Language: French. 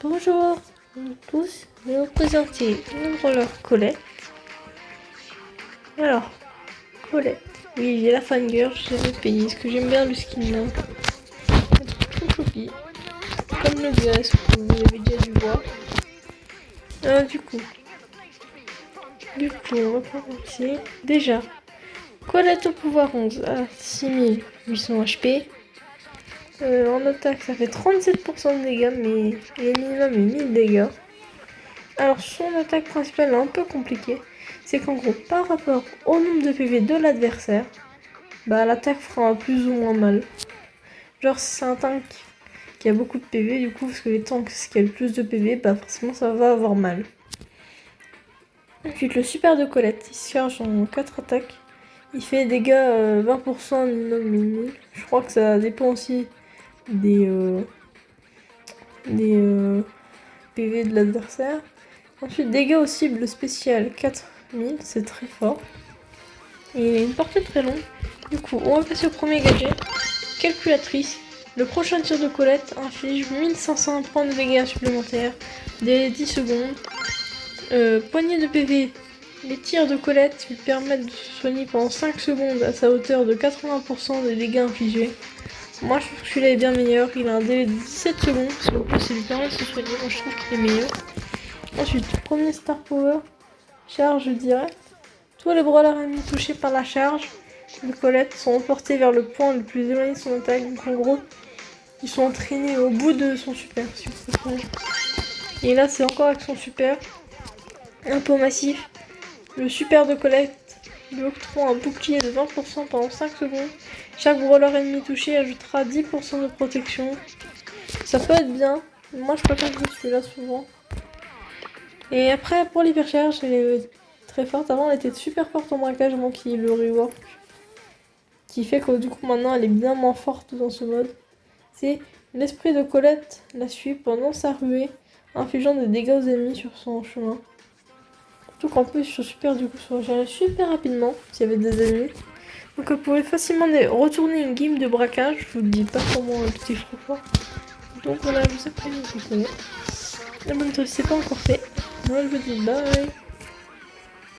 Bonjour à tous, je vais vous présenter une roller Colette. Alors, Colette, oui j'ai la fangirl, je l'avais payé parce que j'aime bien le skin là. Trop choupi, comme le gaz que vous avez déjà dû voir. Du coup, on va commencer. Déjà, Colette au pouvoir 11 à 6800 HP. En attaque, ça fait 37% de dégâts, mais le minimum est 1000 dégâts. Alors, son attaque principale est un peu compliquée. C'est qu'en gros, par rapport au nombre de PV de l'adversaire, bah l'attaque fera plus ou moins mal. Genre, si c'est un tank qui a beaucoup de PV, du coup, parce que les tanks qui a le plus de PV, bah forcément ça va avoir mal. Ensuite, le super de Colette, il se charge en 4 attaques. Il fait des dégâts 20% minimum. Je crois que ça dépend aussi des PV de l'adversaire. Ensuite, dégâts aux cibles spéciales 4000, c'est très fort. Et il a une portée très longue. Du coup, on va passer au premier gadget. Calculatrice. Le prochain tir de Colette inflige 1500 points de dégâts supplémentaires dès 10 secondes. Poignée de PV. Les tirs de Colette lui permettent de se soigner pendant 5 secondes à sa hauteur de 80% des dégâts infligés. Moi je trouve que celui-là est bien meilleur, il a un délai de 17 secondes, parce qu'en plus ça lui permet de se soigner, moi je trouve qu'il est meilleur. Ensuite, premier Star Power, charge directe. Tous les brawlers ennemis touchés par la charge de Colette sont emportés vers le point le plus éloigné de son attaque, donc en gros, ils sont entraînés au bout de son super, si vous préférez. Et là c'est encore avec son super, un peu massif. Le super de Colette lui octroie un bouclier de 20% pendant 5 secondes. Chaque brawler ennemi touché ajoutera 10% de protection. Ça peut être bien. Moi je préfère jouer celui-là souvent. Et après pour l'hypercharge, elle est très forte. Avant elle était super forte en braquage avant qu'il y ait le rework. Qui fait que du coup maintenant elle est bien moins forte dans ce mode. C'est l'esprit de Colette la suit pendant sa ruée, infligeant des dégâts aux ennemis sur son chemin. Surtout qu'en plus sur super du coup se régénérer super rapidement s'il y avait des ennemis. Donc vous pouvez facilement retourner une game de braquage, je vous le dis pas comment le petit froid. Donc voilà, je vous ai prévenu. Abonnez-toi si c'est pas encore fait. Moi je vous dis bye.